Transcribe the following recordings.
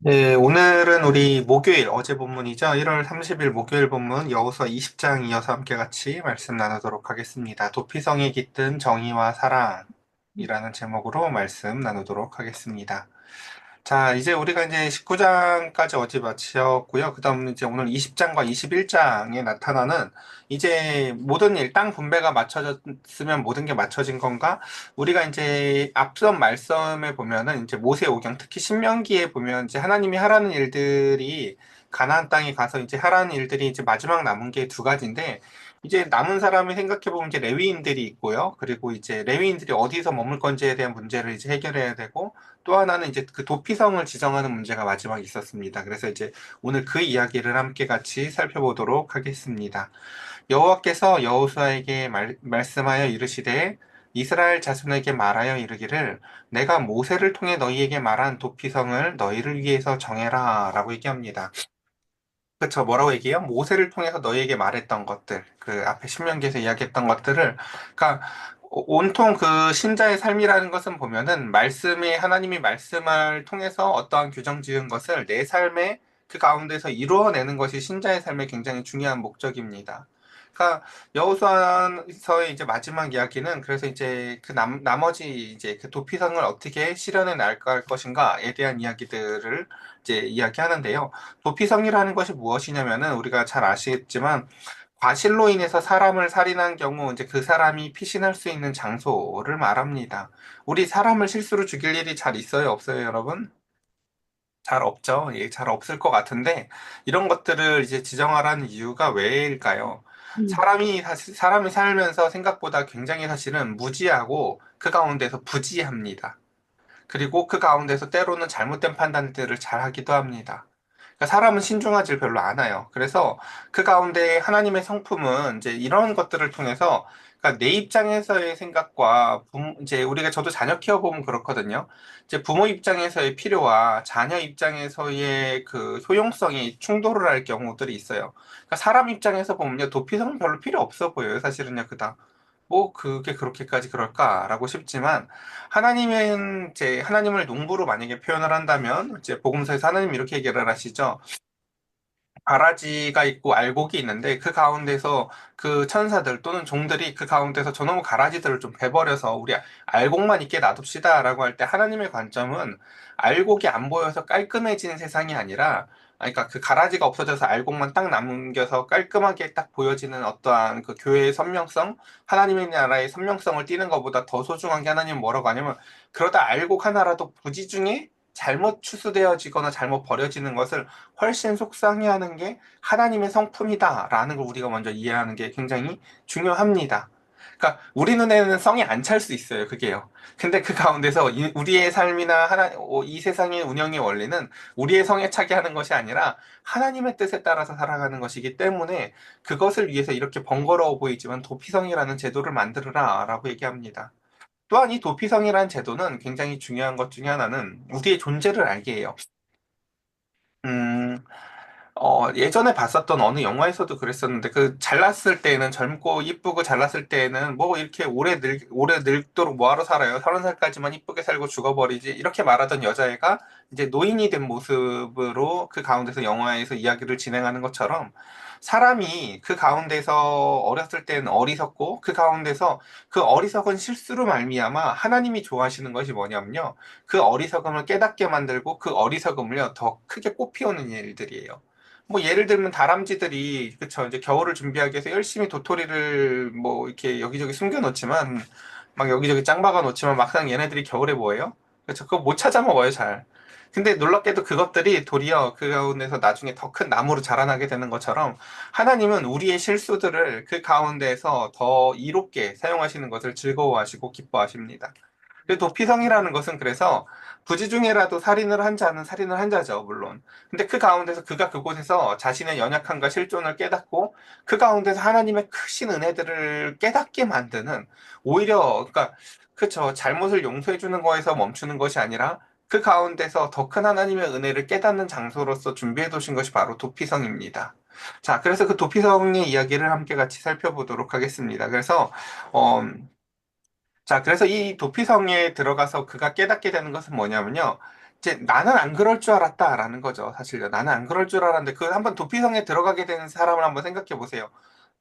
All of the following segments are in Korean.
네, 오늘은 우리 목요일, 어제 본문이죠. 1월 30일 목요일 본문 여호수아 20장 이어서 함께 같이 말씀 나누도록 하겠습니다. 도피성에 깃든 정의와 사랑이라는 제목으로 말씀 나누도록 하겠습니다. 자, 이제 우리가 이제 19장까지 어제 마쳤고요. 그 다음 이제 오늘 20장과 21장에 나타나는 이제 모든 일, 땅 분배가 맞춰졌으면 모든 게 맞춰진 건가? 우리가 이제 앞선 말씀에 보면은 이제 모세오경, 특히 신명기에 보면 이제 하나님이 하라는 일들이 가나안 땅에 가서 이제 하라는 일들이 이제 마지막 남은 게 두 가지인데 이제 남은 사람이 생각해보면 이제 레위인들이 있고요. 그리고 이제 레위인들이 어디서 머물 건지에 대한 문제를 이제 해결해야 되고 또 하나는 이제 그 도피성을 지정하는 문제가 마지막에 있었습니다. 그래서 이제 오늘 그 이야기를 함께 같이 살펴보도록 하겠습니다. 여호와께서 여호수아에게 말씀하여 이르시되 이스라엘 자손에게 말하여 이르기를 내가 모세를 통해 너희에게 말한 도피성을 너희를 위해서 정해라 라고 얘기합니다. 그쵸, 뭐라고 얘기해요? 모세를 통해서 너희에게 말했던 것들, 그 앞에 신명기에서 이야기했던 것들을, 그러니까 온통 그 신자의 삶이라는 것은 보면은 말씀에 하나님이 말씀을 통해서 어떠한 규정 지은 것을 내 삶에 그 가운데서 이루어내는 것이 신자의 삶의 굉장히 중요한 목적입니다. 그러니까 여호수아서의 이제 마지막 이야기는 그래서 이제 그 나머지 이제 그 도피성을 어떻게 실현해 나갈 것인가에 대한 이야기들을 이제 이야기하는데요. 도피성이라는 것이 무엇이냐면은 우리가 잘 아시겠지만 과실로 인해서 사람을 살인한 경우 이제 그 사람이 피신할 수 있는 장소를 말합니다. 우리 사람을 실수로 죽일 일이 잘 있어요, 없어요, 여러분? 잘 없죠. 예, 잘 없을 것 같은데 이런 것들을 이제 지정하라는 이유가 왜일까요? 사람이 살면서 생각보다 굉장히 사실은 무지하고 그 가운데서 부지합니다. 그리고 그 가운데서 때로는 잘못된 판단들을 잘 하기도 합니다. 그러니까 사람은 신중하지 별로 않아요. 그래서 그 가운데 하나님의 성품은 이제 이런 것들을 통해서 그러니까 내 입장에서의 생각과 이제 우리가 저도 자녀 키워보면 그렇거든요. 이제 부모 입장에서의 필요와 자녀 입장에서의 그 효용성이 충돌을 할 경우들이 있어요. 그러니까 사람 입장에서 보면요, 도피성은 별로 필요 없어 보여요. 사실은요, 그다. 뭐 그게 그렇게까지 그럴까라고 싶지만 하나님은 이제 하나님을 농부로 만약에 표현을 한다면 이제 복음서에서 하나님 이렇게 얘기를 하시죠. 가라지가 있고 알곡이 있는데 그 가운데서 그 천사들 또는 종들이 그 가운데서 저놈의 가라지들을 좀 베버려서 우리 알곡만 있게 놔둡시다라고 할 때 하나님의 관점은 알곡이 안 보여서 깔끔해진 세상이 아니라 그러니까 그 가라지가 없어져서 알곡만 딱 남겨서 깔끔하게 딱 보여지는 어떠한 그 교회의 선명성, 하나님의 나라의 선명성을 띠는 것보다 더 소중한 게 하나님은 뭐라고 하냐면 그러다 알곡 하나라도 부지 중에 잘못 추수되어지거나 잘못 버려지는 것을 훨씬 속상해하는 게 하나님의 성품이다라는 걸 우리가 먼저 이해하는 게 굉장히 중요합니다. 그러니까 우리 눈에는 성이 안 찰 수 있어요, 그게요. 근데 그 가운데서 우리의 삶이나 이 세상의 운영의 원리는 우리의 성에 차게 하는 것이 아니라 하나님의 뜻에 따라서 살아가는 것이기 때문에 그것을 위해서 이렇게 번거로워 보이지만 도피성이라는 제도를 만들어라라고 얘기합니다. 또한 이 도피성이라는 제도는 굉장히 중요한 것 중에 하나는 우리의 존재를 알게 해요. 음, 예전에 봤었던 어느 영화에서도 그랬었는데, 그, 잘났을 때는, 젊고 이쁘고 잘났을 때는, 뭐, 이렇게 오래 늙도록 뭐하러 살아요? 30살까지만 이쁘게 살고 죽어버리지. 이렇게 말하던 여자애가, 이제 노인이 된 모습으로 그 가운데서 영화에서 이야기를 진행하는 것처럼, 사람이 그 가운데서 어렸을 때는 어리석고, 그 가운데서 그 어리석은 실수로 말미암아 하나님이 좋아하시는 것이 뭐냐면요. 그 어리석음을 깨닫게 만들고, 그 어리석음을요, 더 크게 꽃피우는 일들이에요. 뭐 예를 들면 다람쥐들이 그쵸 이제 겨울을 준비하기 위해서 열심히 도토리를 뭐 이렇게 여기저기 숨겨 놓지만 막 여기저기 짱 박아 놓지만 막상 얘네들이 겨울에 뭐예요? 그쵸 그거 못 찾아 먹어요 잘. 근데 놀랍게도 그것들이 도리어 그 가운데서 나중에 더 큰 나무로 자라나게 되는 것처럼 하나님은 우리의 실수들을 그 가운데서 더 이롭게 사용하시는 것을 즐거워하시고 기뻐하십니다. 그 도피성이라는 것은 그래서 부지 중에라도 살인을 한 자는 살인을 한 자죠, 물론. 근데 그 가운데서 그가 그곳에서 자신의 연약함과 실존을 깨닫고 그 가운데서 하나님의 크신 은혜들을 깨닫게 만드는 오히려 그러니까 그쵸 잘못을 용서해 주는 거에서 멈추는 것이 아니라 그 가운데서 더 큰 하나님의 은혜를 깨닫는 장소로서 준비해 두신 것이 바로 도피성입니다. 자, 그래서 그 도피성의 이야기를 함께 같이 살펴보도록 하겠습니다. 그래서 어, 자, 그래서 이 도피성에 들어가서 그가 깨닫게 되는 것은 뭐냐면요. 이제 나는 안 그럴 줄 알았다라는 거죠. 사실요. 나는 안 그럴 줄 알았는데 그 한번 도피성에 들어가게 되는 사람을 한번 생각해 보세요.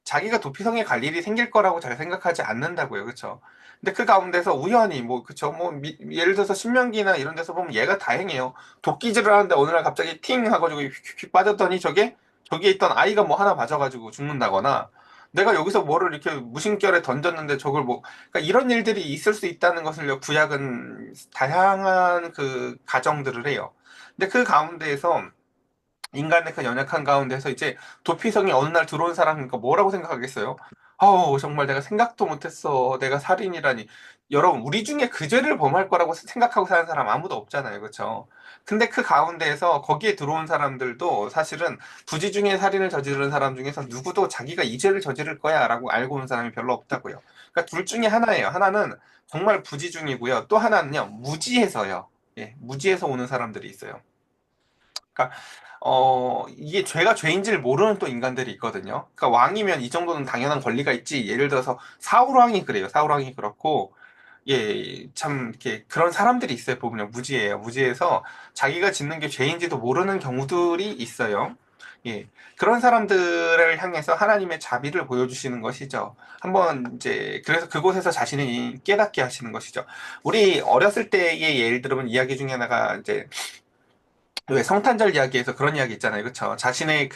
자기가 도피성에 갈 일이 생길 거라고 잘 생각하지 않는다고요. 그쵸? 근데 그 가운데서 우연히 뭐 그쵸? 뭐 예를 들어서 신명기나 이런 데서 보면 얘가 다행이에요. 도끼질을 하는데 어느 날 갑자기 팅 하가지고 휙휙 빠졌더니 저기에 있던 아이가 뭐 하나 맞아가지고 죽는다거나 내가 여기서 뭐를 이렇게 무심결에 던졌는데 저걸 뭐 그러니까 이런 일들이 있을 수 있다는 것을요. 구약은 다양한 그 가정들을 해요. 근데 그 가운데에서 인간의 그 연약한 가운데서 이제 도피성이 어느 날 들어온 사람이니까 뭐라고 생각하겠어요? 아우, 정말 내가 생각도 못했어. 내가 살인이라니. 여러분, 우리 중에 그 죄를 범할 거라고 생각하고 사는 사람 아무도 없잖아요. 그쵸? 근데 그 가운데에서 거기에 들어온 사람들도 사실은 부지 중에 살인을 저지른 사람 중에서 누구도 자기가 이 죄를 저지를 거야 라고 알고 온 사람이 별로 없다고요. 그러니까 둘 중에 하나예요. 하나는 정말 부지 중이고요. 또 하나는요, 무지해서요. 예, 무지해서 오는 사람들이 있어요. 그러니까 이게 죄가 죄인지를 모르는 또 인간들이 있거든요. 그러니까 왕이면 이 정도는 당연한 권리가 있지. 예를 들어서 사울왕이 그래요. 사울왕이 그렇고, 예, 참, 이렇게 그런 사람들이 있어요. 보면 무지해요. 무지해서 자기가 짓는 게 죄인지도 모르는 경우들이 있어요. 예, 그런 사람들을 향해서 하나님의 자비를 보여주시는 것이죠. 한번 이제 그래서 그곳에서 자신이 깨닫게 하시는 것이죠. 우리 어렸을 때의 예를 들면 이야기 중에 하나가 이제 왜 성탄절 이야기에서 그런 이야기 있잖아요. 그쵸? 자신이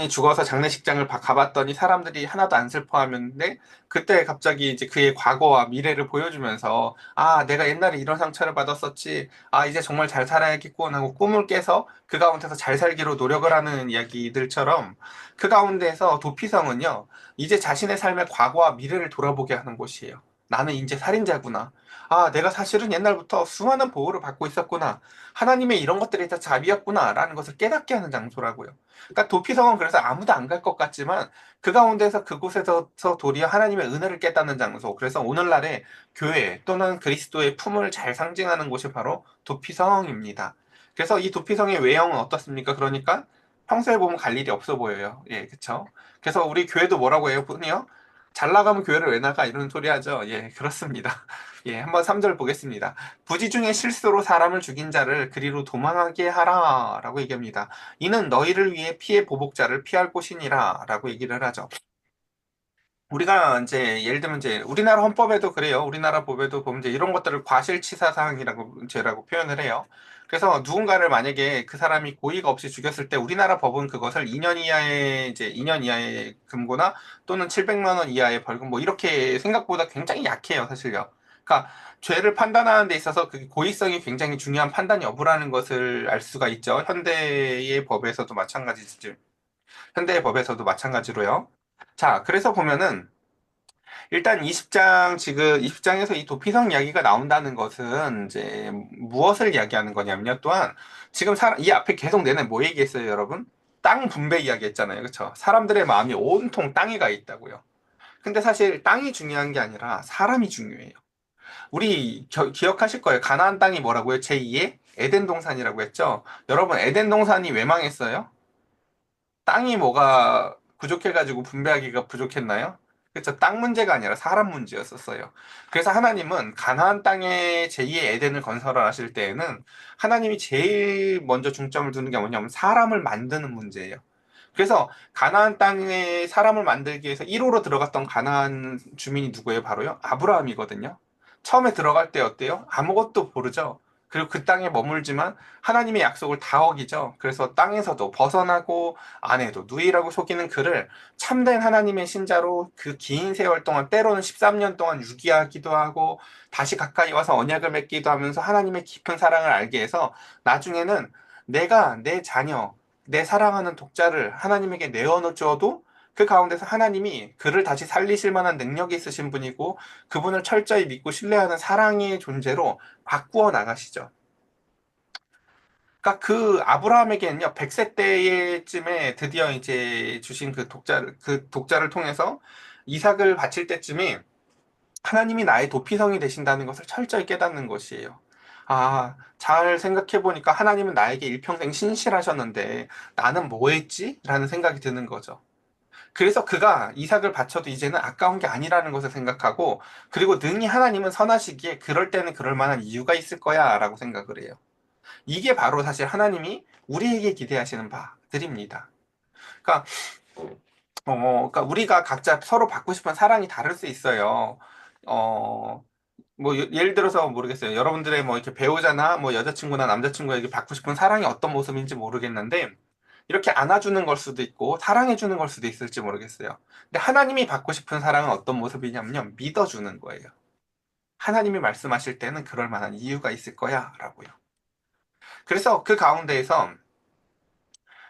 죽어서 장례식장을 가봤더니 사람들이 하나도 안 슬퍼하는데, 그때 갑자기 이제 그의 과거와 미래를 보여주면서, 아, 내가 옛날에 이런 상처를 받았었지. 아, 이제 정말 잘 살아야겠구나 하고 꿈을 깨서 그 가운데서 잘 살기로 노력을 하는 이야기들처럼 그 가운데서 도피성은요, 이제 자신의 삶의 과거와 미래를 돌아보게 하는 곳이에요. 나는 이제 살인자구나. 아, 내가 사실은 옛날부터 수많은 보호를 받고 있었구나. 하나님의 이런 것들이 다 자비였구나라는 것을 깨닫게 하는 장소라고요. 그러니까 도피성은 그래서 아무도 안 갈 것 같지만 그 가운데서 그곳에서 도리어 하나님의 은혜를 깨닫는 장소. 그래서 오늘날의 교회 또는 그리스도의 품을 잘 상징하는 곳이 바로 도피성입니다. 그래서 이 도피성의 외형은 어떻습니까? 그러니까 평소에 보면 갈 일이 없어 보여요. 예, 그쵸? 그래서 우리 교회도 뭐라고 해요? 보니요? 잘 나가면 교회를 왜 나가? 이런 소리 하죠. 예, 그렇습니다. 예, 한번 3절 보겠습니다. 부지 중에 실수로 사람을 죽인 자를 그리로 도망하게 하라 라고 얘기합니다. 이는 너희를 위해 피해 보복자를 피할 곳이니라 라고 얘기를 하죠. 우리가 이제 예를 들면 이제 우리나라 헌법에도 그래요. 우리나라 법에도 보면 이제 이런 것들을 과실치사상이라고 죄라고 표현을 해요. 그래서 누군가를 만약에 그 사람이 고의가 없이 죽였을 때 우리나라 법은 그것을 2년 이하의 금고나 또는 700만 원 이하의 벌금 뭐 이렇게 생각보다 굉장히 약해요, 사실요. 그러니까 죄를 판단하는 데 있어서 그 고의성이 굉장히 중요한 판단 여부라는 것을 알 수가 있죠. 현대의 법에서도 마찬가지로요. 자, 그래서 보면은 일단 20장에서 이 도피성 이야기가 나온다는 것은 이제 무엇을 이야기하는 거냐면요. 또한 지금 이 앞에 계속 내내 뭐 얘기했어요, 여러분? 땅 분배 이야기 했잖아요. 그쵸? 사람들의 마음이 온통 땅에 가 있다고요. 근데 사실 땅이 중요한 게 아니라 사람이 중요해요. 우리 기억하실 거예요. 가나안 땅이 뭐라고요? 제2의 에덴 동산이라고 했죠? 여러분, 에덴 동산이 왜 망했어요? 땅이 뭐가 부족해가지고 분배하기가 부족했나요? 그쵸? 땅 문제가 아니라 사람 문제였었어요. 그래서 하나님은 가나안 땅에 제2의 에덴을 건설을 하실 때에는 하나님이 제일 먼저 중점을 두는 게 뭐냐면 사람을 만드는 문제예요. 그래서 가나안 땅에 사람을 만들기 위해서 1호로 들어갔던 가나안 주민이 누구예요? 바로요? 아브라함이거든요. 처음에 들어갈 때 어때요? 아무것도 모르죠. 그리고 그 땅에 머물지만 하나님의 약속을 다 어기죠. 그래서 땅에서도 벗어나고 아내도 누이라고 속이는 그를 참된 하나님의 신자로 그 긴 세월 동안 때로는 13년 동안 유기하기도 하고 다시 가까이 와서 언약을 맺기도 하면서 하나님의 깊은 사랑을 알게 해서 나중에는 내가 내 자녀, 내 사랑하는 독자를 하나님에게 내어놓줘도 그 가운데서 하나님이 그를 다시 살리실 만한 능력이 있으신 분이고 그분을 철저히 믿고 신뢰하는 사랑의 존재로 바꾸어 나가시죠. 그러니까 그 아브라함에게는요, 100세 때쯤에 드디어 이제 주신 그 독자를 통해서 이삭을 바칠 때쯤이 하나님이 나의 도피성이 되신다는 것을 철저히 깨닫는 것이에요. 아, 잘 생각해보니까 하나님은 나에게 일평생 신실하셨는데 나는 뭐 했지? 라는 생각이 드는 거죠. 그래서 그가 이삭을 바쳐도 이제는 아까운 게 아니라는 것을 생각하고, 그리고 능히 하나님은 선하시기에 그럴 때는 그럴 만한 이유가 있을 거야 라고 생각을 해요. 이게 바로 사실 하나님이 우리에게 기대하시는 바들입니다. 그러니까 그러니까 우리가 각자 서로 받고 싶은 사랑이 다를 수 있어요. 어, 뭐 예를 들어서 모르겠어요. 여러분들의 뭐 이렇게 배우자나 뭐 여자친구나 남자친구에게 받고 싶은 사랑이 어떤 모습인지 모르겠는데 이렇게 안아주는 걸 수도 있고 사랑해주는 걸 수도 있을지 모르겠어요. 근데 하나님이 받고 싶은 사랑은 어떤 모습이냐면요. 믿어주는 거예요. 하나님이 말씀하실 때는 그럴 만한 이유가 있을 거야 라고요. 그래서 그 가운데에서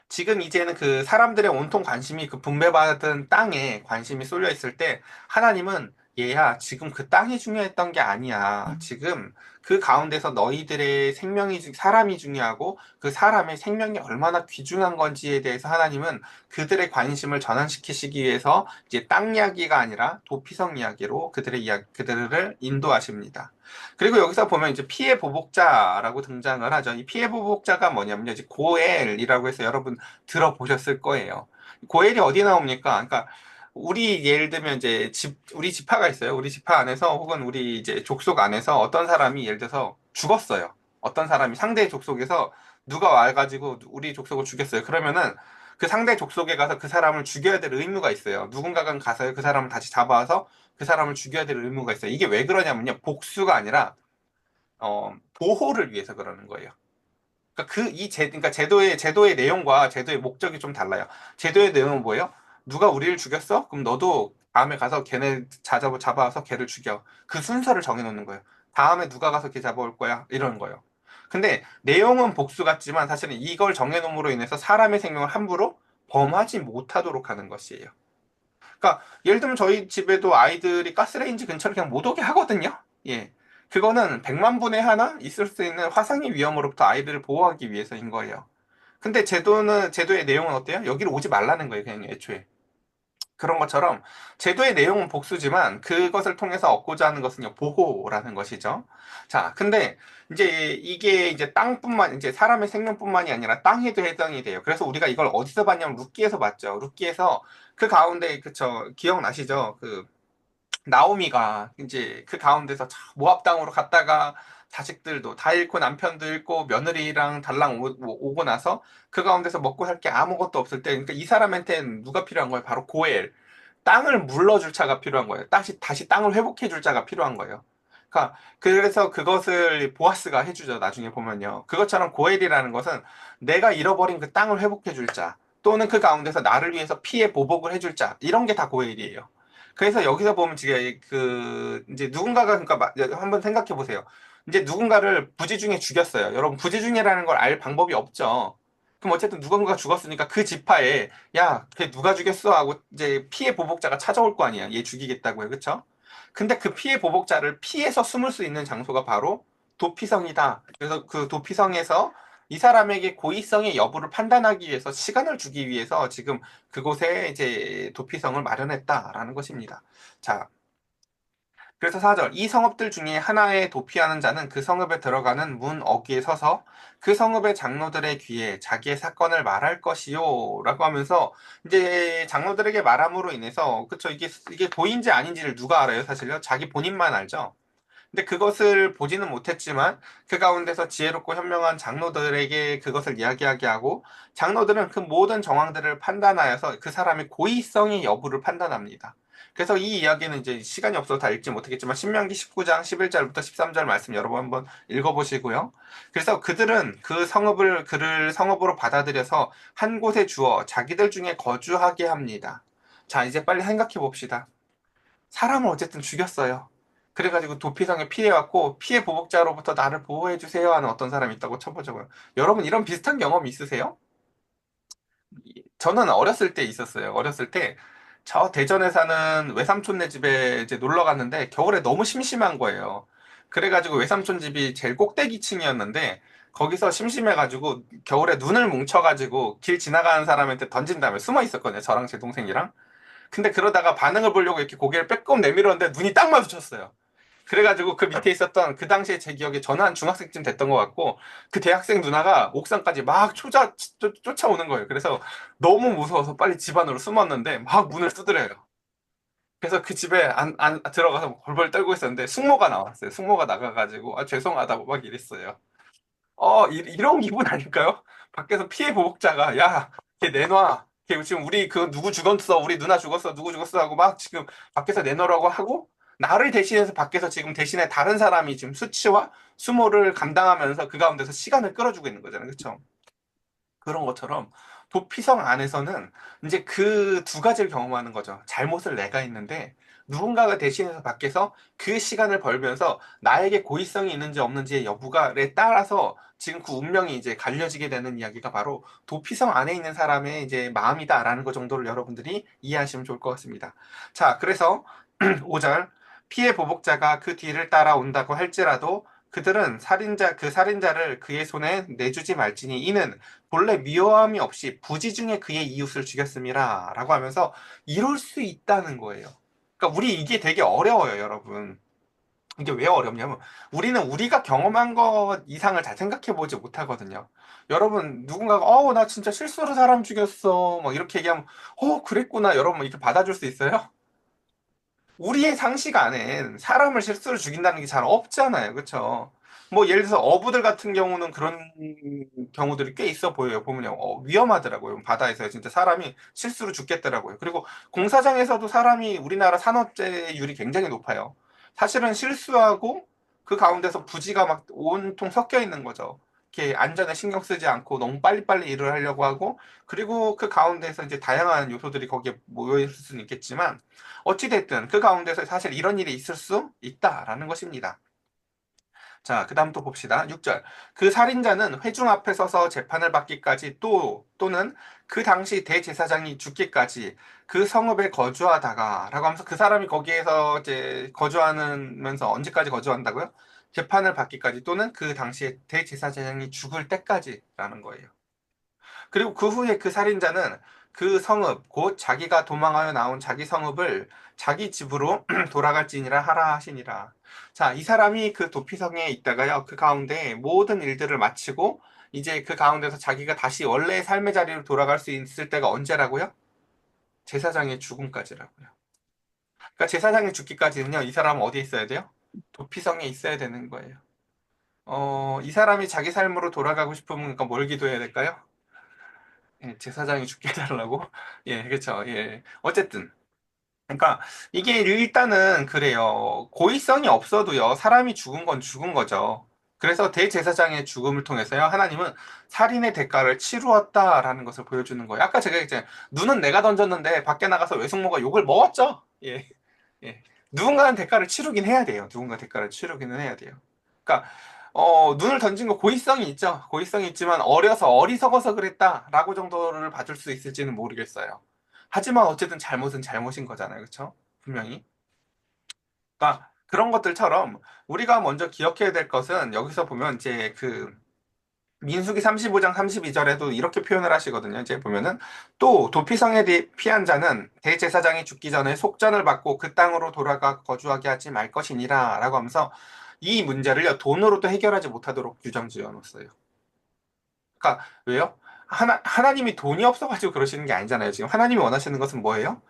지금 이제는 그 사람들의 온통 관심이 그 분배받은 땅에 관심이 쏠려 있을 때 하나님은 얘야, 지금 그 땅이 중요했던 게 아니야. 지금 그 가운데서 너희들의 사람이 중요하고 그 사람의 생명이 얼마나 귀중한 건지에 대해서 하나님은 그들의 관심을 전환시키시기 위해서 이제 땅 이야기가 아니라 도피성 이야기로 그들을 인도하십니다. 그리고 여기서 보면 이제 피해 보복자라고 등장을 하죠. 이 피해 보복자가 뭐냐면요. 이제 고엘이라고 해서 여러분 들어보셨을 거예요. 고엘이 어디 나옵니까? 그러니까 우리 예를 들면 이제 우리 지파가 있어요. 우리 지파 안에서 혹은 우리 이제 족속 안에서 어떤 사람이 예를 들어서 죽었어요. 어떤 사람이 상대 족속에서 누가 와가지고 우리 족속을 죽였어요. 그러면은 그 상대 족속에 가서 그 사람을 죽여야 될 의무가 있어요. 누군가가 가서 그 사람을 다시 잡아와서 그 사람을 죽여야 될 의무가 있어요. 이게 왜 그러냐면요. 복수가 아니라 보호를 위해서 그러는 거예요. 그러니까 그러니까 제도의 내용과 제도의 목적이 좀 달라요. 제도의 내용은 뭐예요? 누가 우리를 죽였어? 그럼 너도 다음에 가서 걔네 잡아와서 걔를 죽여. 그 순서를 정해놓는 거예요. 다음에 누가 가서 걔 잡아올 거야? 이런 거예요. 근데 내용은 복수 같지만 사실은 이걸 정해놓음으로 인해서 사람의 생명을 함부로 범하지 못하도록 하는 것이에요. 그러니까 예를 들면 저희 집에도 아이들이 가스레인지 근처를 그냥 못 오게 하거든요. 예. 그거는 100만 분의 하나 있을 수 있는 화상의 위험으로부터 아이들을 보호하기 위해서인 거예요. 근데 제도의 내용은 어때요? 여기를 오지 말라는 거예요, 그냥 애초에. 그런 것처럼 제도의 내용은 복수지만 그것을 통해서 얻고자 하는 것은요, 보호라는 것이죠. 자, 근데 이제 이게 이제 이제 사람의 생명뿐만이 아니라 땅에도 해당이 돼요. 그래서 우리가 이걸 어디서 봤냐면 룻기에서 봤죠. 룻기에서 그 가운데, 그쵸, 기억나시죠? 그 나오미가 이제 그 가운데서 모압 땅으로 갔다가 자식들도 다 잃고 남편도 잃고 며느리랑 달랑 오고 나서 그 가운데서 먹고 살 게 아무것도 없을 때 그러니까 이 사람한테는 누가 필요한 거예요? 바로 고엘. 땅을 물러줄 자가 필요한 거예요. 다시 땅을 회복해 줄 자가 필요한 거예요. 그러니까 그래서 그것을 보아스가 해주죠. 나중에 보면요. 그것처럼 고엘이라는 것은 내가 잃어버린 그 땅을 회복해 줄 자, 또는 그 가운데서 나를 위해서 피해 보복을 해줄 자, 이런 게 다 고엘이에요. 그래서 여기서 보면 지금 이제 누군가가 그러니까 한번 생각해 보세요. 이제 누군가를 부지중에 죽였어요. 여러분 부지중에라는 걸 알 방법이 없죠. 그럼 어쨌든 누군가가 죽었으니까 그 지파에 야, 걔 누가 죽였어? 하고 이제 피해 보복자가 찾아올 거 아니야. 얘 죽이겠다고요. 그쵸? 근데 그 피해 보복자를 피해서 숨을 수 있는 장소가 바로 도피성이다. 그래서 그 도피성에서 이 사람에게 고의성의 여부를 판단하기 위해서 시간을 주기 위해서 지금 그곳에 이제 도피성을 마련했다라는 것입니다. 자, 그래서 4절, 이 성읍들 중에 하나에 도피하는 자는 그 성읍에 들어가는 문 어귀에 서서 그 성읍의 장로들의 귀에 자기의 사건을 말할 것이요. 라고 하면서 이제 장로들에게 말함으로 인해서, 그쵸, 이게 도인지 아닌지를 누가 알아요, 사실요? 자기 본인만 알죠? 근데 그것을 보지는 못했지만 그 가운데서 지혜롭고 현명한 장로들에게 그것을 이야기하게 하고 장로들은 그 모든 정황들을 판단하여서 그 사람의 고의성의 여부를 판단합니다. 그래서 이 이야기는 이제 시간이 없어서 다 읽지 못하겠지만 신명기 19장 11절부터 13절 말씀 여러분 한번 읽어보시고요. 그래서 그들은 그를 성읍으로 받아들여서 한 곳에 주어 자기들 중에 거주하게 합니다. 자, 이제 빨리 생각해 봅시다. 사람을 어쨌든 죽였어요. 그래가지고 도피성에 피해왔고 피해 보복자로부터 나를 보호해주세요 하는 어떤 사람이 있다고 쳐보자고요. 여러분 이런 비슷한 경험 있으세요? 저는 어렸을 때 있었어요. 어렸을 때 저 대전에 사는 외삼촌네 집에 이제 놀러 갔는데 겨울에 너무 심심한 거예요. 그래가지고 외삼촌 집이 제일 꼭대기층이었는데 거기서 심심해가지고 겨울에 눈을 뭉쳐가지고 길 지나가는 사람한테 던진 다음에 숨어 있었거든요. 저랑 제 동생이랑. 근데 그러다가 반응을 보려고 이렇게 고개를 빼꼼 내밀었는데 눈이 딱 마주쳤어요. 그래가지고 그 밑에 있었던 그 당시에 제 기억에 저는 한 중학생쯤 됐던 것 같고 그 대학생 누나가 옥상까지 막 쫓아오는 거예요. 그래서 너무 무서워서 빨리 집 안으로 숨었는데 막 문을 두드려요. 그래서 그 집에 안 들어가서 벌벌 떨고 있었는데 숙모가 나왔어요. 숙모가 나가가지고 아 죄송하다고 막 이랬어요. 이런 기분 아닐까요? 밖에서 피해 보복자가, 야, 걔 내놔. 걔 지금 우리 그 누구 죽었어. 우리 누나 죽었어. 누구 죽었어. 하고 막 지금 밖에서 내놓으라고 하고, 나를 대신해서 밖에서 지금 대신에 다른 사람이 지금 수치와 수모를 감당하면서 그 가운데서 시간을 끌어주고 있는 거잖아요. 그쵸? 그런 것처럼 도피성 안에서는 이제 그 두 가지를 경험하는 거죠. 잘못을 내가 했는데 누군가가 대신해서 밖에서 그 시간을 벌면서 나에게 고의성이 있는지 없는지의 여부가에 따라서 지금 그 운명이 이제 갈려지게 되는 이야기가 바로 도피성 안에 있는 사람의 이제 마음이다라는 것 정도를 여러분들이 이해하시면 좋을 것 같습니다. 자, 그래서 5절 피해 보복자가 그 뒤를 따라온다고 할지라도 그들은 그 살인자를 그의 손에 내주지 말지니 이는 본래 미워함이 없이 부지 중에 그의 이웃을 죽였음이라 라고 하면서 이럴 수 있다는 거예요. 그러니까 우리 이게 되게 어려워요, 여러분. 이게 왜 어렵냐면 우리는 우리가 경험한 것 이상을 잘 생각해 보지 못하거든요. 여러분 누군가가 나 진짜 실수로 사람 죽였어 막 이렇게 얘기하면 그랬구나 여러분 이렇게 받아줄 수 있어요? 우리의 상식 안엔 사람을 실수로 죽인다는 게 잘 없잖아요. 그쵸? 뭐, 예를 들어서 어부들 같은 경우는 그런 경우들이 꽤 있어 보여요. 보면요. 위험하더라고요. 바다에서 진짜 사람이 실수로 죽겠더라고요. 그리고 공사장에서도 사람이 우리나라 산업재율이 굉장히 높아요. 사실은 실수하고 그 가운데서 부지가 막 온통 섞여 있는 거죠. 이렇게 안전에 신경 쓰지 않고 너무 빨리빨리 일을 하려고 하고, 그리고 그 가운데서 이제 다양한 요소들이 거기에 모여 있을 수는 있겠지만, 어찌됐든 그 가운데서 사실 이런 일이 있을 수 있다라는 것입니다. 자, 그 다음 또 봅시다. 6절. 그 살인자는 회중 앞에 서서 재판을 받기까지 또는 그 당시 대제사장이 죽기까지 그 성읍에 거주하다가 라고 하면서 그 사람이 거기에서 이제 거주하면서 언제까지 거주한다고요? 재판을 받기까지 또는 그 당시에 대제사장이 죽을 때까지라는 거예요. 그리고 그 후에 그 살인자는 그 성읍, 곧 자기가 도망하여 나온 자기 성읍을 자기 집으로 돌아갈지니라 하라 하시니라. 자, 이 사람이 그 도피성에 있다가요, 그 가운데 모든 일들을 마치고, 이제 그 가운데서 자기가 다시 원래의 삶의 자리로 돌아갈 수 있을 때가 언제라고요? 제사장의 죽음까지라고요. 그러니까 제사장의 죽기까지는요, 이 사람은 어디에 있어야 돼요? 도피성에 있어야 되는 거예요. 이 사람이 자기 삶으로 돌아가고 싶으면 그러니까 뭘 기도해야 될까요? 예, 제사장이 죽게 해달라고? 예, 그렇죠. 예. 어쨌든. 그러니까 이게 일단은 그래요. 고의성이 없어도요. 사람이 죽은 건 죽은 거죠. 그래서 대제사장의 죽음을 통해서요. 하나님은 살인의 대가를 치루었다라는 것을 보여주는 거예요. 아까 제가 이제 눈은 내가 던졌는데 밖에 나가서 외숙모가 욕을 먹었죠. 예. 예. 누군가는 대가를 치르긴 해야 돼요. 누군가 대가를 치르기는 해야 돼요. 그러니까 눈을 던진 거 고의성이 있죠. 고의성이 있지만 어려서 어리석어서 그랬다라고 정도를 봐줄 수 있을지는 모르겠어요. 하지만 어쨌든 잘못은 잘못인 거잖아요. 그렇죠? 분명히. 그러니까 그런 것들처럼 우리가 먼저 기억해야 될 것은 여기서 보면 이제 그 민수기 35장 32절에도 이렇게 표현을 하시거든요. 이제 보면은 또 도피성에 피한 자는 대제사장이 죽기 전에 속전을 받고 그 땅으로 돌아가 거주하게 하지 말 것이니라 라고 하면서 이 문제를요 돈으로도 해결하지 못하도록 규정 지어 놓았어요. 그러니까 왜요? 하나님이 돈이 없어가지고 그러시는 게 아니잖아요. 지금 하나님이 원하시는 것은 뭐예요?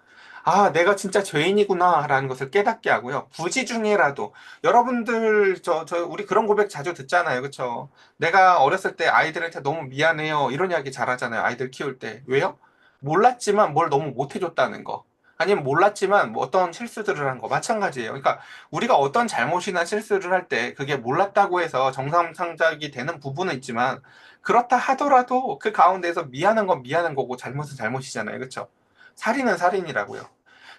아, 내가 진짜 죄인이구나라는 것을 깨닫게 하고요. 부지 중에라도 여러분들 우리 그런 고백 자주 듣잖아요. 그쵸? 내가 어렸을 때 아이들한테 너무 미안해요. 이런 이야기 잘하잖아요. 아이들 키울 때. 왜요? 몰랐지만 뭘 너무 못해줬다는 거. 아니면 몰랐지만 뭐 어떤 실수들을 한 거. 마찬가지예요. 그러니까 우리가 어떤 잘못이나 실수를 할 때 그게 몰랐다고 해서 정상상작이 되는 부분은 있지만 그렇다 하더라도 그 가운데서 미안한 건 미안한 거고 잘못은 잘못이잖아요. 그쵸? 살인은 살인이라고요.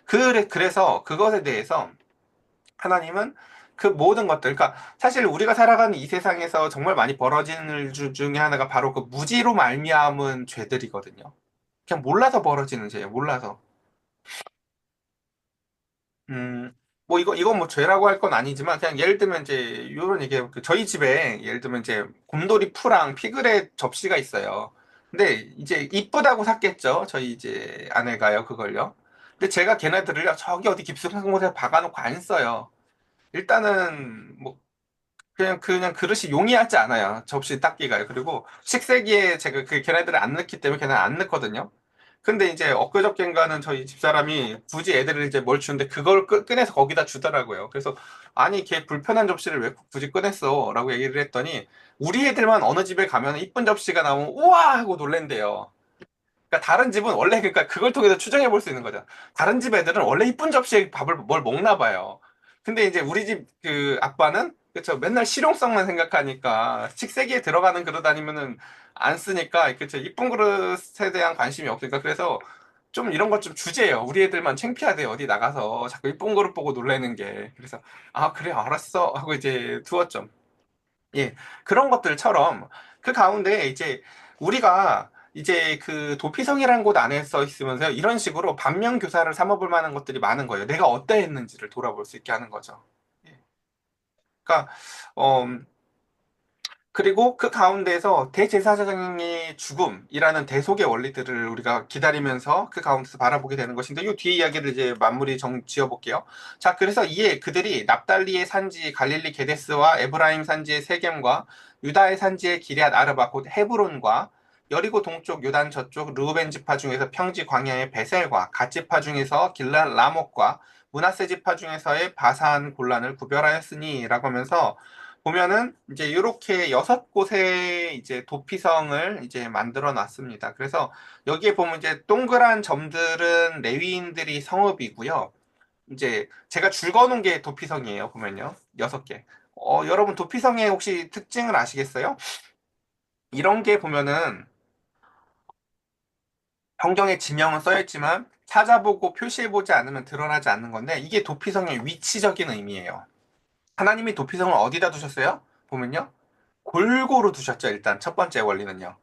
그래서 그것에 대해서 하나님은 그 모든 것들, 그러니까 사실 우리가 살아가는 이 세상에서 정말 많이 벌어지는 일 중에 하나가 바로 그 무지로 말미암은 죄들이거든요. 그냥 몰라서 벌어지는 죄예요. 몰라서. 음, 뭐 이건 뭐 죄라고 할 건 아니지만 그냥 예를 들면 이제 이런 얘기해요. 저희 집에 예를 들면 이제 곰돌이 푸랑 피그렛 접시가 있어요. 근데 이제 이쁘다고 샀겠죠. 저희 이제 아내가요, 그걸요. 근데 제가 걔네들을요, 저기 어디 깊숙한 곳에 박아놓고 안 써요. 일단은 뭐 그냥 그릇이 용이하지 않아요. 접시 닦기가요. 그리고 식세기에 제가 그 걔네들을 안 넣기 때문에 걔네를 안 넣거든요. 근데 이제 엊그저께인가는 저희 집사람이 굳이 애들을 이제 뭘 주는데 그걸 꺼내서 거기다 주더라고요. 그래서 아니 걔 불편한 접시를 왜 굳이 꺼냈어? 라고 얘기를 했더니 우리 애들만 어느 집에 가면 이쁜 접시가 나오면 우와 하고 놀랜대요. 그러니까 다른 집은 원래 그러니까 그걸 통해서 추정해 볼 수 있는 거죠. 다른 집 애들은 원래 이쁜 접시에 밥을 뭘 먹나 봐요. 근데 이제 우리 집 그 아빠는 그쵸 맨날 실용성만 생각하니까 식세기에 들어가는 그릇 아니면은 안 쓰니까 그쵸 이쁜 그릇에 대한 관심이 없으니까 그래서 좀 이런 것 좀 주제예요. 우리 애들만 창피하대 어디 나가서 자꾸 이쁜 그릇 보고 놀래는 게 그래서 아 그래 알았어 하고 이제 두었죠. 예, 그런 것들처럼 그 가운데 이제 우리가 이제 그 도피성이라는 곳 안에 써 있으면서 이런 식으로 반면 교사를 삼아볼 만한 것들이 많은 거예요. 내가 어떠했는지를 돌아볼 수 있게 하는 거죠. 예. 그러니까 어, 그리고 그 가운데서 대제사장의 죽음이라는 대속의 원리들을 우리가 기다리면서 그 가운데서 바라보게 되는 것인데 이 뒤에 이야기를 이제 마무리 지어볼게요. 자, 그래서 이에 그들이 납달리의 산지 갈릴리 게데스와 에브라임 산지의 세겜과 유다의 산지의 기럇 아르바 곧 헤브론과 여리고 동쪽 요단 저쪽 르우벤 지파 중에서 평지 광야의 베셀과 갓 지파 중에서 길랄 라목과 므낫세 지파 중에서의 바산 골란을 구별하였으니라고 하면서 보면은 이제 이렇게 6곳의 이제 도피성을 이제 만들어 놨습니다. 그래서 여기에 보면 이제 동그란 점들은 레위인들이 성읍이고요. 이제 제가 줄 거놓은 게 도피성이에요. 보면요. 6개. 여러분 도피성의 혹시 특징을 아시겠어요? 이런 게 보면은 성경에 지명은 써 있지만 찾아보고 표시해보지 않으면 드러나지 않는 건데 이게 도피성의 위치적인 의미예요. 하나님이 도피성을 어디다 두셨어요? 보면요. 골고루 두셨죠, 일단 첫 번째 원리는요.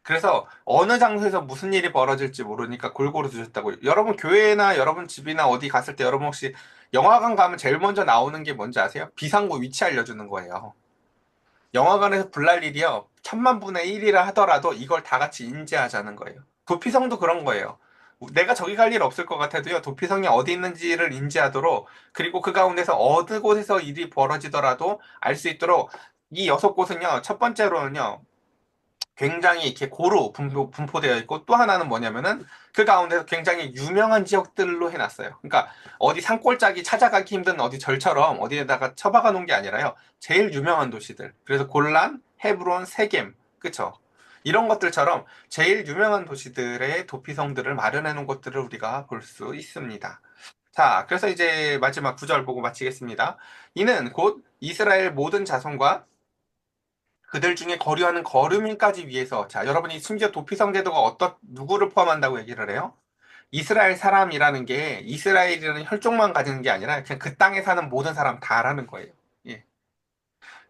그래서 어느 장소에서 무슨 일이 벌어질지 모르니까 골고루 두셨다고. 여러분 교회나 여러분 집이나 어디 갔을 때 여러분 혹시 영화관 가면 제일 먼저 나오는 게 뭔지 아세요? 비상구 위치 알려주는 거예요. 영화관에서 불날 일이요. 천만 분의 일이라 하더라도 이걸 다 같이 인지하자는 거예요. 도피성도 그런 거예요. 내가 저기 갈 일 없을 것 같아도요. 도피성이 어디 있는지를 인지하도록 그리고 그 가운데서 어느 곳에서 일이 벌어지더라도 알 수 있도록 이 6곳은요. 첫 번째로는요. 굉장히 이렇게 고루 분포되어 있고 또 하나는 뭐냐면은 그 가운데서 굉장히 유명한 지역들로 해놨어요. 그러니까 어디 산골짜기 찾아가기 힘든 어디 절처럼 어디에다가 처박아 놓은 게 아니라요. 제일 유명한 도시들. 그래서 골란, 헤브론, 세겜. 그쵸? 이런 것들처럼 제일 유명한 도시들의 도피성들을 마련해 놓은 것들을 우리가 볼 수 있습니다. 자, 그래서 이제 마지막 구절 보고 마치겠습니다. 이는 곧 이스라엘 모든 자손과 그들 중에 거류하는 거류민까지 위해서 자 여러분이 심지어 도피성 제도가 누구를 포함한다고 얘기를 해요? 이스라엘 사람이라는 게 이스라엘이라는 혈족만 가지는 게 아니라 그냥 그 땅에 사는 모든 사람 다라는 거예요. 예.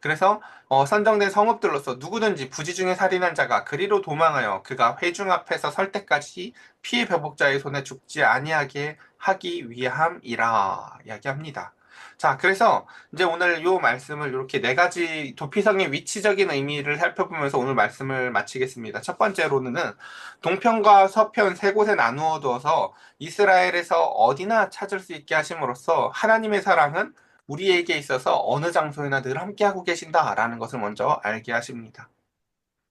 그래서 선정된 성읍들로서 누구든지 부지 중에 살인한 자가 그리로 도망하여 그가 회중 앞에서 설 때까지 피해 회복자의 손에 죽지 아니하게 하기 위함이라 이야기합니다. 자, 그래서 이제 오늘 요 말씀을 이렇게 4가지 도피성의 위치적인 의미를 살펴보면서 오늘 말씀을 마치겠습니다. 첫 번째로는 동편과 서편 3곳에 나누어 두어서 이스라엘에서 어디나 찾을 수 있게 하심으로써 하나님의 사랑은 우리에게 있어서 어느 장소에나 늘 함께하고 계신다라는 것을 먼저 알게 하십니다.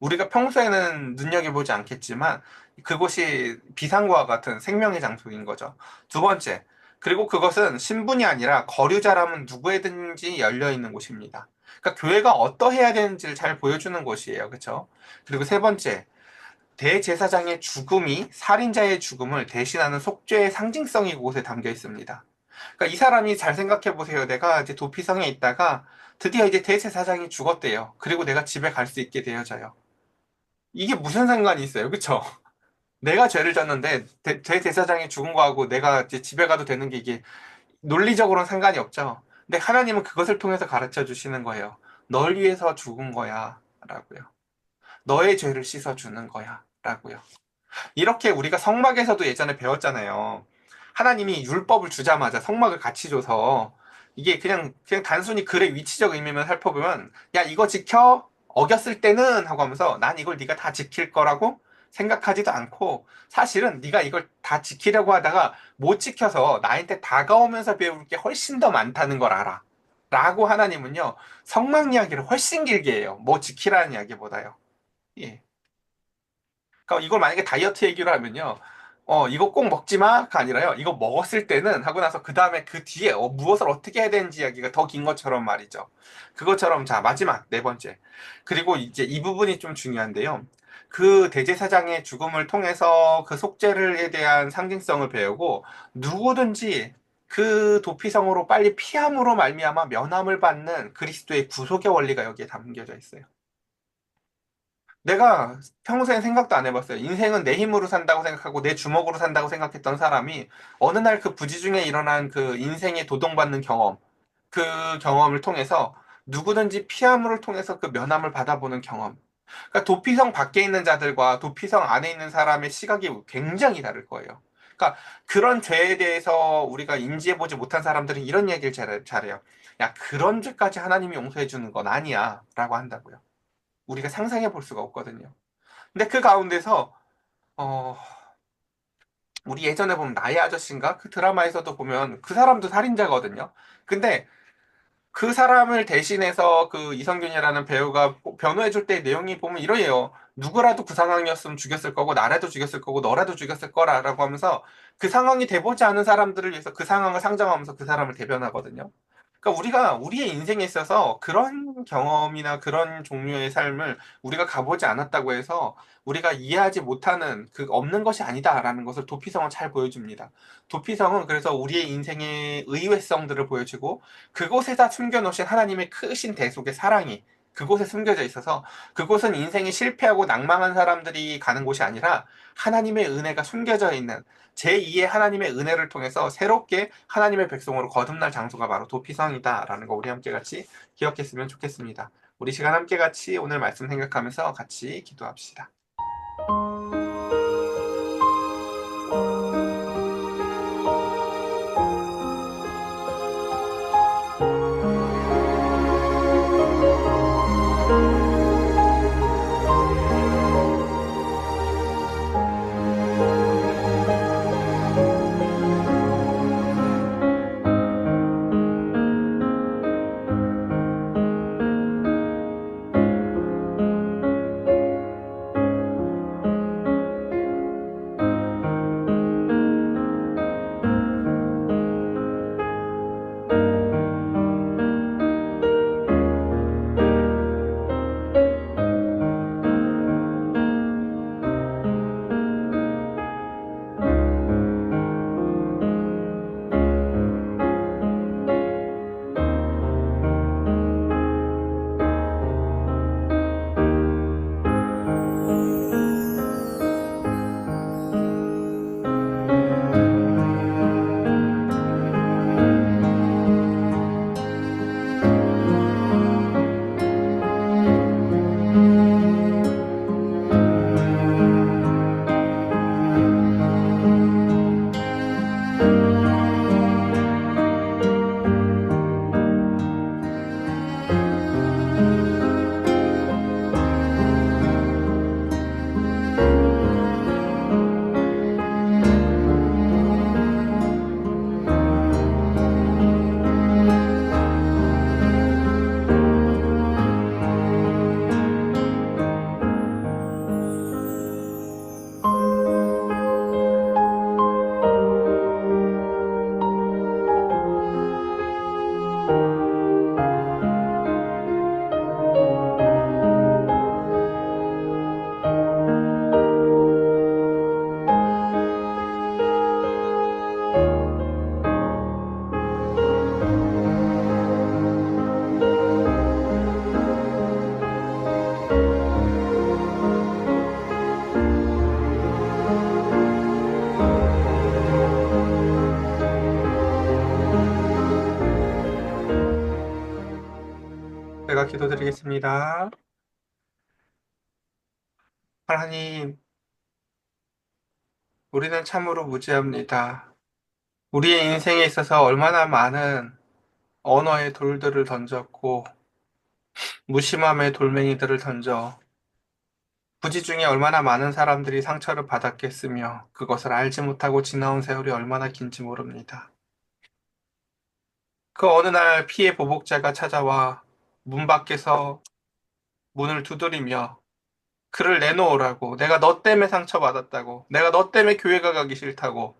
우리가 평소에는 눈여겨보지 않겠지만 그곳이 비상구와 같은 생명의 장소인 거죠. 두 번째, 그리고 그것은 신분이 아니라 거류자라면 누구에든지 열려 있는 곳입니다. 그러니까 교회가 어떠해야 되는지를 잘 보여주는 곳이에요. 그렇죠? 그리고 세 번째, 대제사장의 죽음이 살인자의 죽음을 대신하는 속죄의 상징성이 그곳에 담겨 있습니다. 그러니까 이 사람이 잘 생각해 보세요. 내가 이제 도피성에 있다가 드디어 이제 대제사장이 죽었대요. 그리고 내가 집에 갈 수 있게 되어져요. 이게 무슨 상관이 있어요? 그쵸? 내가 죄를 졌는데 대제사장이 죽은 거하고 내가 이제 집에 가도 되는 게 이게 논리적으로는 상관이 없죠. 근데 하나님은 그것을 통해서 가르쳐 주시는 거예요. 널 위해서 죽은 거야. 라고요. 너의 죄를 씻어주는 거야. 라고요. 이렇게 우리가 성막에서도 예전에 배웠잖아요. 하나님이 율법을 주자마자 성막을 같이 줘서 이게 그냥 단순히 글의 위치적 의미만 살펴보면 야 이거 지켜 어겼을 때는 하고 하면서 난 이걸 네가 다 지킬 거라고 생각하지도 않고 사실은 네가 이걸 다 지키려고 하다가 못 지켜서 나한테 다가오면서 배울 게 훨씬 더 많다는 걸 알아. 라고 하나님은요 성막 이야기를 훨씬 길게 해요. 뭐 지키라는 이야기보다요. 예. 그러니까 이걸 만약에 다이어트 얘기로 하면요. 이거 꼭 먹지 마가 아니라요. 이거 먹었을 때는 하고 나서 그 다음에 그 뒤에 무엇을 어떻게 해야 되는지 이야기가 더 긴 것처럼 말이죠. 그것처럼 자, 마지막 네 번째. 그리고 이제 이 부분이 좀 중요한데요. 그 대제사장의 죽음을 통해서 그 속죄에 대한 상징성을 배우고 누구든지 그 도피성으로 빨리 피함으로 말미암아 면함을 받는 그리스도의 구속의 원리가 여기에 담겨져 있어요. 내가 평소엔 생각도 안 해봤어요. 인생은 내 힘으로 산다고 생각하고 내 주먹으로 산다고 생각했던 사람이 어느 날 그 부지 중에 일어난 그 인생의 도동받는 경험, 그 경험을 통해서 누구든지 피함을 통해서 그 면함을 받아보는 경험. 그러니까 도피성 밖에 있는 자들과 도피성 안에 있는 사람의 시각이 굉장히 다를 거예요. 그러니까 그런 죄에 대해서 우리가 인지해보지 못한 사람들은 이런 얘기를 잘해요. 야, 그런 죄까지 하나님이 용서해 주는 건 아니야. 라고 한다고요. 우리가 상상해 볼 수가 없거든요. 근데 그 가운데서 어 우리 예전에 보면 나의 아저씨인가 그 드라마에서도 보면 그 사람도 살인자거든요. 근데 그 사람을 대신해서 그 이성균이라는 배우가 변호해 줄 때 내용이 보면 이러해요. 누구라도 그 상황이었으면 죽였을 거고 나라도 죽였을 거고 너라도 죽였을 거라라고 하면서 그 상황이 돼보지 않은 사람들을 위해서 그 상황을 상정하면서 그 사람을 대변하거든요. 그러니까 우리가 우리의 인생에 있어서 그런 경험이나 그런 종류의 삶을 우리가 가보지 않았다고 해서 우리가 이해하지 못하는 그 없는 것이 아니다라는 것을 도피성은 잘 보여줍니다. 도피성은 그래서 우리의 인생의 의외성들을 보여주고 그곳에다 숨겨놓으신 하나님의 크신 대속의 사랑이 그곳에 숨겨져 있어서 그곳은 인생이 실패하고 낭망한 사람들이 가는 곳이 아니라 하나님의 은혜가 숨겨져 있는 제2의 하나님의 은혜를 통해서 새롭게 하나님의 백성으로 거듭날 장소가 바로 도피성이다라는 거 우리 함께 같이 기억했으면 좋겠습니다. 우리 시간 함께 같이 오늘 말씀 생각하면서 같이 기도합시다. 제가 기도드리겠습니다. 하나님, 우리는 참으로 무지합니다. 우리의 인생에 있어서 얼마나 많은 언어의 돌들을 던졌고 무심함의 돌멩이들을 던져 부지 중에 얼마나 많은 사람들이 상처를 받았겠으며 그것을 알지 못하고 지나온 세월이 얼마나 긴지 모릅니다. 그 어느 날 피해 보복자가 찾아와 문 밖에서 문을 두드리며 그를 내놓으라고. 내가 너 때문에 상처받았다고. 내가 너 때문에 교회가 가기 싫다고.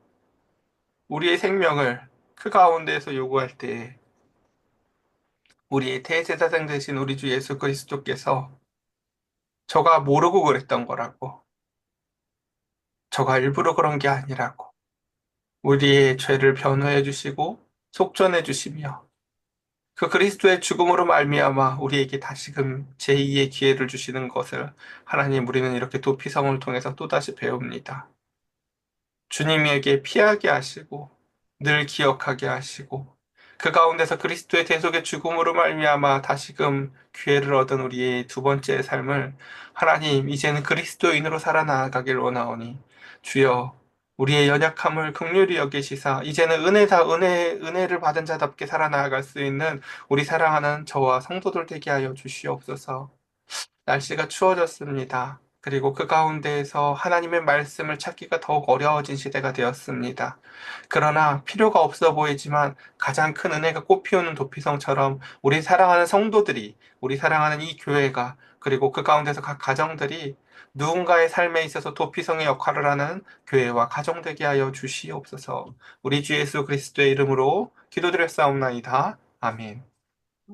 우리의 생명을 그 가운데에서 요구할 때 우리의 대제사장 되신 우리 주 예수 그리스도께서 저가 모르고 그랬던 거라고. 저가 일부러 그런 게 아니라고. 우리의 죄를 변호해 주시고 속전해 주시며 그 그리스도의 죽음으로 말미암아 우리에게 다시금 제2의 기회를 주시는 것을 하나님 우리는 이렇게 도피성을 통해서 또다시 배웁니다. 주님에게 피하게 하시고 늘 기억하게 하시고 그 가운데서 그리스도의 대속의 죽음으로 말미암아 다시금 기회를 얻은 우리의 두 번째 삶을 하나님 이제는 그리스도인으로 살아나가길 원하오니 주여 우리의 연약함을 긍휼히 여기시사 이제는 은혜를 받은 자답게 살아나갈 수 있는 우리 사랑하는 저와 성도들 되게 하여 주시옵소서. 날씨가 추워졌습니다. 그리고 그 가운데에서 하나님의 말씀을 찾기가 더욱 어려워진 시대가 되었습니다. 그러나 필요가 없어 보이지만 가장 큰 은혜가 꽃피우는 도피성처럼 우리 사랑하는 성도들이, 우리 사랑하는 이 교회가, 그리고 그 가운데서 각 가정들이 누군가의 삶에 있어서 도피성의 역할을 하는 교회와 가정 되게 하여 주시옵소서. 우리 주 예수 그리스도의 이름으로 기도드렸사옵나이다. 아멘.